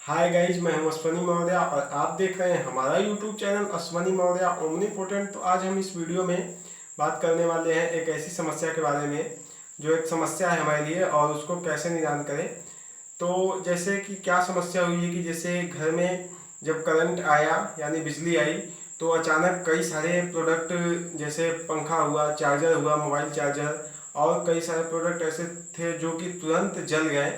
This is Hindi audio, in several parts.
हाय गाइज, मैं हूं अश्वनी मौर्य और आप देख रहे हैं हमारा YouTube channel Ashwani Maurya omnipotent. तो आज हम इस वीडियो में बात करने वाले हैं एक ऐसी समस्या के बारे में जो एक समस्या है हमारे लिए और उसको कैसे निदान करें। तो जैसे कि क्या समस्या हुई है कि जैसे घर में जब करंट आया यानी बिजली आई तो अचानक कई सारे प्रोडक्ट जैसे पंखा हुआ, चार्जर हुआ, मोबाइल चार्जर और कई सारे प्रोडक्ट ऐसे थे जो कि तुरंत जल गए।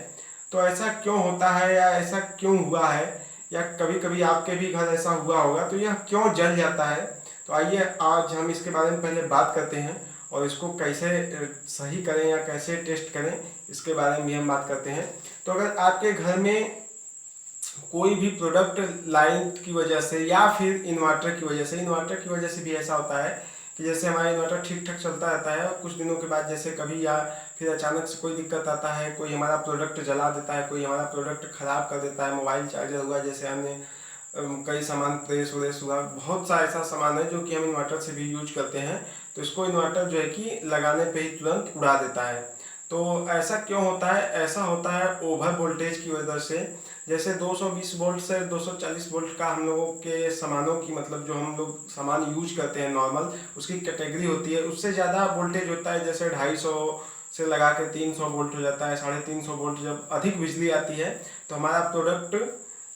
तो ऐसा क्यों होता है या ऐसा क्यों हुआ है, या कभी कभी आपके भी घर ऐसा हुआ होगा, तो यह क्यों जल जाता है। तो आइए आज हम इसके बारे में पहले बात करते हैं और इसको कैसे सही करें या कैसे टेस्ट करें इसके बारे में भी हम बात करते हैं। तो अगर आपके घर में कोई भी प्रोडक्ट लाइन की वजह से या फिर इन्वर्टर की वजह से भी ऐसा होता है कि जैसे हमारा इन्वर्टर ठीक ठाक चलता रहता है और कुछ दिनों के बाद जैसे कभी या फिर अचानक से कोई दिक्कत आता है, कोई हमारा प्रोडक्ट जला देता है, कोई हमारा प्रोडक्ट ख़राब कर देता है, मोबाइल चार्जर हुआ, जैसे हमने कई सामान प्रेस व्रेस हुआ, बहुत सा ऐसा सामान है जो कि हम इन्वर्टर से भी यूज करते हैं। तो इसको इन्वर्टर जो है कि लगाने पे ही तुरंत उड़ा देता है। तो ऐसा क्यों होता है? ऐसा होता है ओवर वोल्टेज की वजह से। जैसे 220 वोल्ट से 240 वोल्ट का हम लोगों के सामानों की, मतलब जो हम लोग सामान यूज करते हैं नॉर्मल, उसकी कैटेगरी होती है। उससे ज़्यादा वोल्टेज होता है, जैसे 250 से लगा के 300 वोल्ट हो जाता है, 350 वोल्ट। जब अधिक बिजली आती है तो हमारा प्रोडक्ट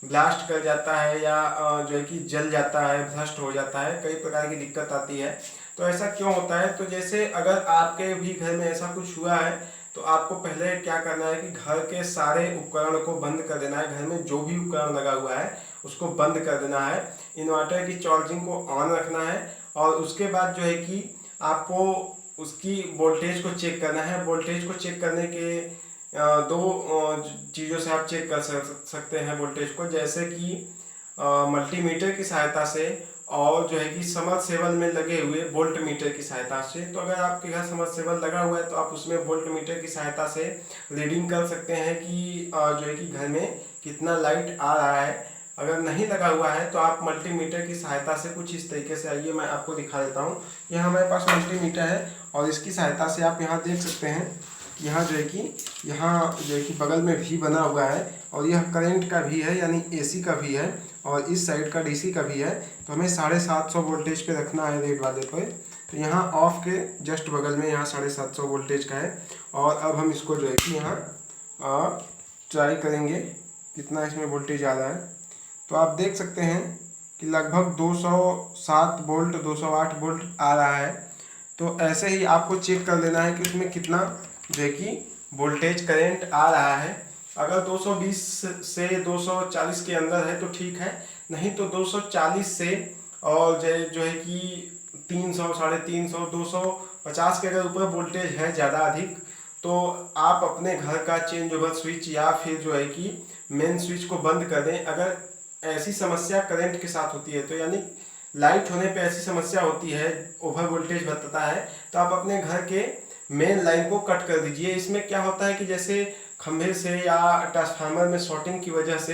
ब्लास्ट कर जाता है या जो है कि जल जाता है, भ्रष्ट हो जाता है, कई प्रकार की दिक्कत आती है। तो ऐसा क्यों होता है? तो जैसे अगर आपके भी घर में ऐसा कुछ हुआ है तो आपको पहले क्या करना है कि घर के सारे उपकरण को बंद कर देना है। घर में जो भी उपकरण लगा हुआ है उसको बंद कर देना है, इन्वर्टर की चार्जिंग को ऑन रखना है और उसके बाद जो है कि आपको उसकी वोल्टेज को चेक करना है। वोल्टेज को चेक करने के दो चीज़ों से आप चेक कर सकते हैं वोल्टेज को, जैसे कि मल्टीमीटर की सहायता से और जो है कि समरसेबल में लगे हुए वोल्ट मीटर की सहायता से। तो अगर आपके घर समरसेबल लगा हुआ है तो आप उसमें वोल्ट मीटर की सहायता से रीडिंग कर सकते हैं कि जो है कि घर में कितना लाइट आ रहा है। अगर नहीं लगा हुआ है तो आप मल्टीमीटर की सहायता से कुछ इस तरीके से, आइए मैं आपको दिखा देता हूँ। यह हमारे पास मल्टीमीटर है और इसकी सहायता से आप यहाँ देख सकते हैं कि यहाँ जो है कि बगल में भी बना हुआ है और यह करंट का भी है यानी एसी का भी है और इस साइड का डीसी का भी है। तो हमें 750 वोल्टेज पे रखना है रेड वाले पे। तो यहाँ ऑफ के जस्ट बगल में यहाँ 750 वोल्टेज का है। और अब हम इसको जो है कि यहाँ ट्राई करेंगे कितना इसमें वोल्टेज आ रहा है। तो आप देख सकते हैं कि लगभग 207 वोल्ट, 208 वोल्ट आ रहा है। तो ऐसे ही आपको चेक कर लेना है कि उसमें कितना जो है कि वोल्टेज करंट आ रहा है। अगर 220 से 240 के अंदर है तो ठीक है, नहीं तो 240 से और जो है कि 300, 350, 250 के अगर ऊपर वोल्टेज है ज़्यादा अधिक, तो आप अपने घर का चेंज ओवर स्विच या फिर जो है कि मेन स्विच को बंद कर दें। अगर ऐसी समस्या करंट के साथ होती है तो यानी लाइट होने पे ऐसी समस्या होती है, ओवर वोल्टेज बताता है, तो आप अपने घर के मेन लाइन को कट कर दीजिए। इसमें क्या होता है कि जैसे खंभे से या ट्रांसफार्मर में शॉर्टिंग की वजह से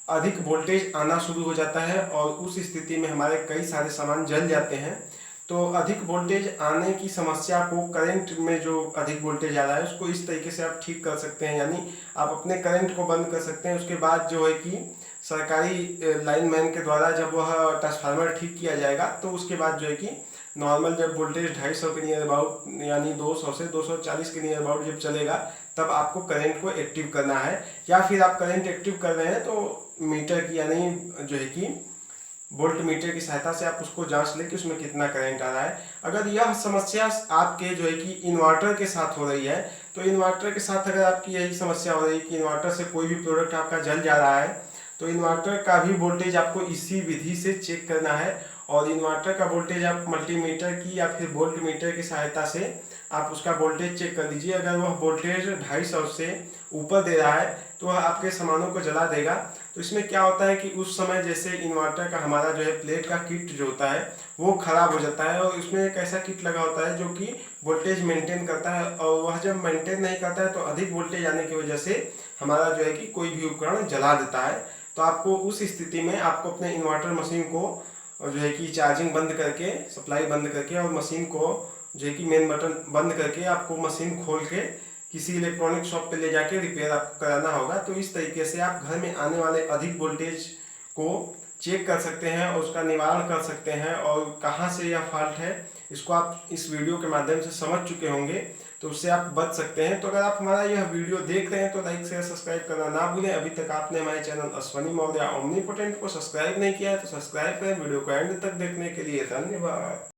अधिक वोल्टेज आना शुरू हो जाता है और उस स्थिति में हमारे कई सारे सामान जल जाते हैं। तो अधिक वोल्टेज आने की समस्या को, करंट में जो अधिक वोल्टेज आ रहा है उसको इस तरीके से आप ठीक कर सकते हैं, यानी आप अपने करंट को बंद कर सकते हैं। उसके बाद जो है कि सरकारी लाइनमैन के द्वारा जब वह ट्रांसफार्मर ठीक किया जाएगा तो उसके बाद जो है कि नॉर्मल जब वोल्टेज 250 के नियर अबाउट यानी 200 से 240 के नियर अबाउट जब चलेगा तब आपको करंट को एक्टिव करना है। या फिर आप करंट एक्टिव कर रहे हैं तो मीटर की यानी जो है कि वोल्ट मीटर की सहायता से आप उसको जांच लें कि उसमें कितना करंट आ रहा है। अगर यह समस्या आपके जो है कि इन्वर्टर के साथ हो रही है तो इन्वर्टर के साथ अगर आपकी यही समस्या हो रही है कि इन्वर्टर से कोई भी प्रोडक्ट आपका जल जा रहा है तो इन्वर्टर का भी वोल्टेज आपको इसी विधि से चेक करना है। और इन्वर्टर का वोल्टेज आप मल्टीमीटर की या फिर वोल्ट मीटर की सहायता से आप उसका वोल्टेज चेक कर लीजिए। अगर वह वोल्टेज 250 से ऊपर दे रहा है तो वह आपके सामानों को जला देगा। तो इसमें क्या होता है कि उस समय जैसे इन्वर्टर का हमारा जो है प्लेट का किट जो होता है वो खराब हो जाता है और उसमें एक ऐसा किट लगा होता है जो कि वोल्टेज मेंटेन करता है और वह जब मेंटेन नहीं करता है तो अधिक वोल्टेज आने की वजह से हमारा जो है कि कोई भी उपकरण जला देता है। तो आपको उस स्थिति में आपको अपने इन्वर्टर मशीन को जो है कि चार्जिंग बंद करके, सप्लाई बंद करके और मशीन को जो है कि मेन बटन बंद करके आपको मशीन खोल के किसी इलेक्ट्रॉनिक शॉप पे ले जाके रिपेयर आपको कराना होगा। तो इस तरीके से आप घर में आने वाले अधिक वोल्टेज को चेक कर सकते हैं और उसका निवारण कर सकते हैं, और कहाँ से यह फॉल्ट है इसको आप इस वीडियो के माध्यम से समझ चुके होंगे, तो उससे आप बच सकते हैं। तो अगर आप हमारा यह वीडियो देख रहे हैं तो लाइक शेयर सब्सक्राइब करना ना भूलें। अभी तक आपने हमारे चैनल अश्वनी मौर्य ओमनीपोटेंट को सब्सक्राइब नहीं किया है तो सब्सक्राइब करें। वीडियो को एंड तक देखने के लिए धन्यवाद।